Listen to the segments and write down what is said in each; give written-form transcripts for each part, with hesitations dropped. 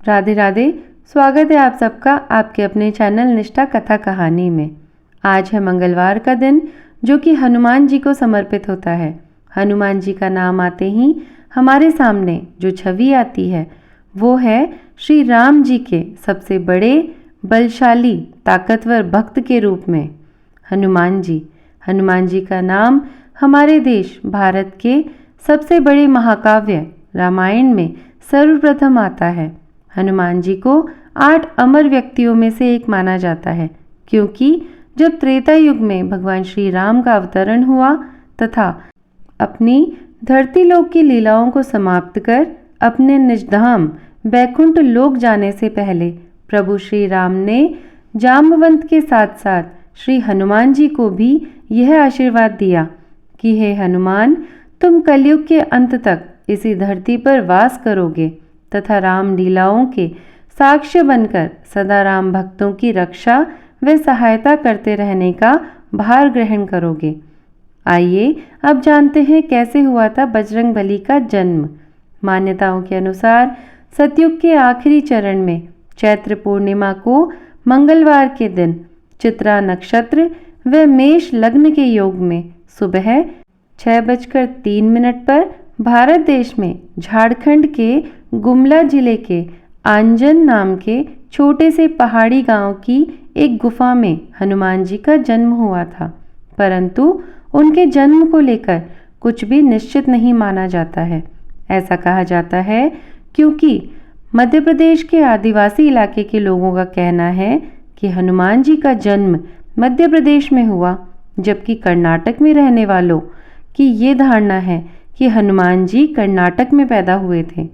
राधे राधे। स्वागत है आप सबका आपके अपने चैनल निष्ठा कथा कहानी में। आज है मंगलवार का दिन जो कि हनुमान जी को समर्पित होता है। हनुमान जी का नाम आते ही हमारे सामने जो छवि आती है वो है श्री राम जी के सबसे बड़े बलशाली ताकतवर भक्त के रूप में हनुमान जी। हनुमान जी का नाम हमारे देश भारत के सबसे बड़े महाकाव्य रामायण में सर्वप्रथम आता है। हनुमान जी को 8 अमर व्यक्तियों में से एक माना जाता है, क्योंकि जब त्रेता युग में भगवान श्री राम का अवतरण हुआ तथा अपनी धरती लोक की लीलाओं को समाप्त कर अपने निजधाम बैकुंठ लोक जाने से पहले प्रभु श्री राम ने जाम्बवंत के साथ साथ श्री हनुमान जी को भी यह आशीर्वाद दिया कि हे हनुमान, तुम कलयुग के अंत तक इसी धरती पर वास करोगे तथा राम लीलाओं के साक्ष्य बनकर सदा राम भक्तों की रक्षा व सहायता करते रहने का भार ग्रहण करोगे। आइए अब जानते हैं कैसे हुआ था बजरंग बली का जन्म। मान्यताओं के अनुसार सतयुग के आखिरी चरण में चैत्र पूर्णिमा को मंगलवार के दिन चित्रा नक्षत्र व मेष लग्न के योग में सुबह 6:03 पर भारत देश में झारखंड के गुमला जिले के आंजन नाम के छोटे से पहाड़ी गांव की एक गुफा में हनुमान जी का जन्म हुआ था, परंतु उनके जन्म को लेकर कुछ भी निश्चित नहीं माना जाता है। ऐसा कहा जाता है क्योंकि मध्य प्रदेश के आदिवासी इलाके के लोगों का कहना है कि हनुमान जी का जन्म मध्य प्रदेश में हुआ, जबकि कर्नाटक में रहने वालों की ये धारणा है कि हनुमान जी कर्नाटक में पैदा हुए थे।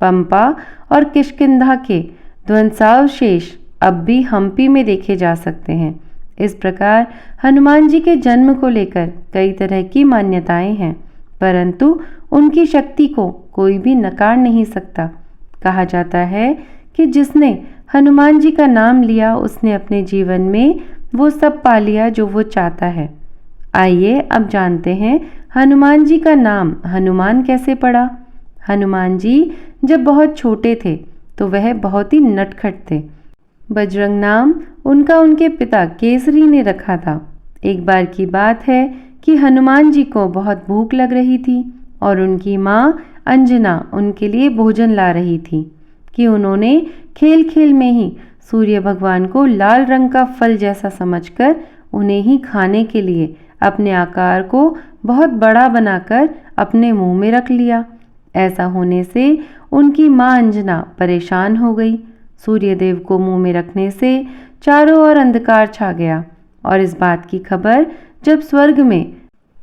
पंपा और किष्किंधा के ध्वंसावशेष अब भी हम्पी में देखे जा सकते हैं। इस प्रकार हनुमान जी के जन्म को लेकर कई तरह की मान्यताएं हैं, परंतु उनकी शक्ति को कोई भी नकार नहीं सकता। कहा जाता है कि जिसने हनुमान जी का नाम लिया उसने अपने जीवन में वो सब पा लिया जो वो चाहता है। आइए अब जानते हैं हनुमान जी का नाम हनुमान कैसे पड़ा। हनुमान जी जब बहुत छोटे थे तो वह बहुत ही नटखट थे। बजरंग नाम उनका उनके पिता केसरी ने रखा था। एक बार की बात है कि हनुमान जी को बहुत भूख लग रही थी और उनकी माँ अंजना उनके लिए भोजन ला रही थी कि उन्होंने खेल खेल में ही सूर्य भगवान को लाल रंग का फल जैसा समझकर उन्हें ही खाने के लिए अपने आकार को बहुत बड़ा बनाकर अपने मुंह में रख लिया। ऐसा होने से उनकी मां अंजना परेशान हो गई। सूर्यदेव को मुंह में रखने से चारों ओर अंधकार छा गया और इस बात की खबर जब स्वर्ग में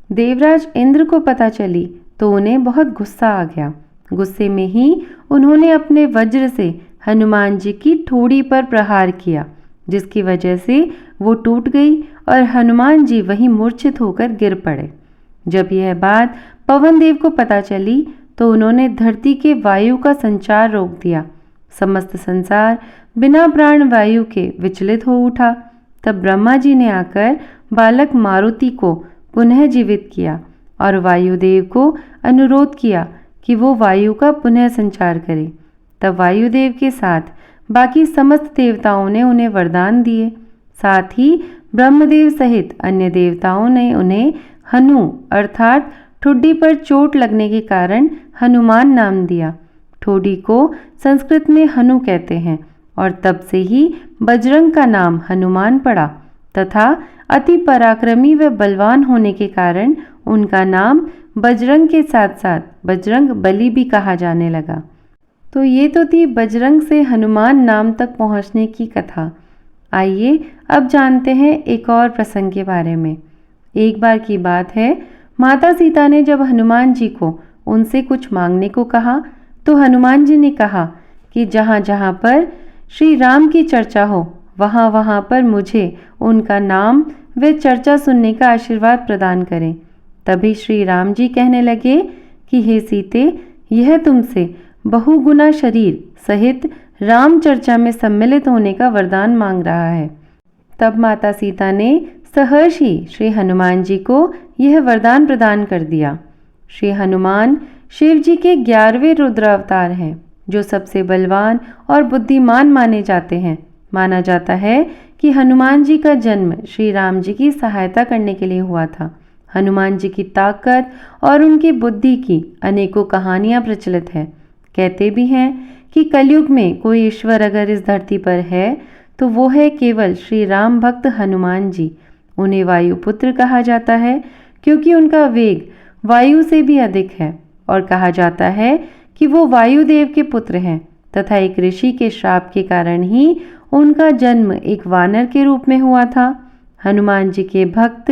देवराज इंद्र को पता चली तो उन्हें बहुत गुस्सा आ गया। गुस्से में ही उन्होंने अपने वज्र से हनुमान जी की ठोड़ी पर प्रहार किया, जिसकी वजह से वो टूट गई और हनुमान जी वहीं मूर्छित होकर गिर पड़े। जब यह बात पवन देव को पता चली तो उन्होंने धरती के वायु का संचार रोक दिया। समस्त संसार बिना प्राण वायु के विचलित हो उठा। तब ब्रह्मा जी ने आकर बालक मारुति को पुनः जीवित किया और वायुदेव को अनुरोध किया कि वो वायु का पुनः संचार करे। तब वायुदेव के साथ बाकी समस्त देवताओं ने उन्हें वरदान दिए। साथ ही ब्रह्मदेव सहित अन्य देवताओं ने उन्हें हनु अर्थात ठुड्डी पर चोट लगने के कारण हनुमान नाम दिया। ठोडी को संस्कृत में हनु कहते हैं और तब से ही बजरंग का नाम हनुमान पड़ा तथा अति पराक्रमी व बलवान होने के कारण उनका नाम बजरंग के साथ साथ बजरंग बली भी कहा जाने लगा। तो ये तो थी बजरंग से हनुमान नाम तक पहुंचने की कथा। आइए अब जानते हैं एक और प्रसंग के बारे में। एक बार की बात है, माता सीता ने जब हनुमान जी को उनसे कुछ मांगने को कहा तो हनुमान जी ने कहा कि जहाँ जहाँ पर श्री राम की चर्चा हो वहाँ वहाँ पर मुझे उनका नाम व चर्चा सुनने का आशीर्वाद प्रदान करें। तभी श्री राम जी कहने लगे कि हे सीते, यह तुमसे बहुगुना शरीर सहित राम चर्चा में सम्मिलित होने का वरदान मांग रहा है। तब माता सीता ने सहर्ष ही श्री हनुमान जी को यह वरदान प्रदान कर दिया। श्री हनुमान शिव जी के 11वें रुद्र अवतार हैं। जो सबसे बलवान और बुद्धिमान माने जाते हैं। माना जाता है कि हनुमान जी का जन्म श्री राम जी की सहायता करने के लिए हुआ था। हनुमान जी की ताकत और उनकी बुद्धि की अनेकों कहानियां प्रचलित है। कहते भी हैं कि कलयुग में कोई ईश्वर अगर इस धरती पर है तो वो है केवल श्री राम भक्त हनुमान जी। उन्हें वायुपुत्र कहा जाता है क्योंकि उनका वेग वायु से भी अधिक है और कहा जाता है कि वो वायुदेव के पुत्र हैं तथा एक ऋषि के श्राप के कारण ही उनका जन्म एक वानर के रूप में हुआ था। हनुमान जी के भक्त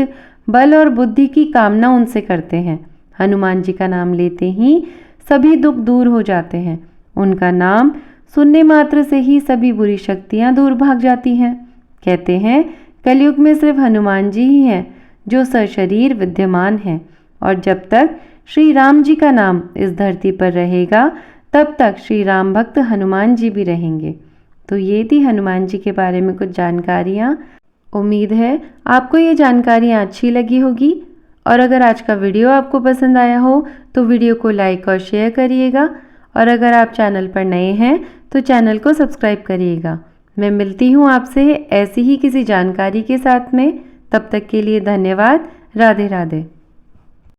बल और बुद्धि की कामना उनसे करते हैं। हनुमान जी का नाम लेते ही सभी दुख दूर हो जाते हैं। उनका नाम सुनने मात्र से ही सभी बुरी शक्तियां दूर भाग जाती हैं। कहते हैं कलयुग में सिर्फ हनुमान जी ही हैं जो सशरीर विद्यमान हैं और जब तक श्री राम जी का नाम इस धरती पर रहेगा तब तक श्री राम भक्त हनुमान जी भी रहेंगे। तो ये थी हनुमान जी के बारे में कुछ जानकारियाँ। उम्मीद है आपको ये जानकारियाँ अच्छी लगी होगी और अगर आज का वीडियो आपको पसंद आया हो तो वीडियो को लाइक और शेयर करिएगा और अगर आप चैनल पर नए हैं तो चैनल को सब्सक्राइब करिएगा। मैं मिलती हूँ आपसे ऐसी ही किसी जानकारी के साथ में। तब तक के लिए धन्यवाद। राधे राधे।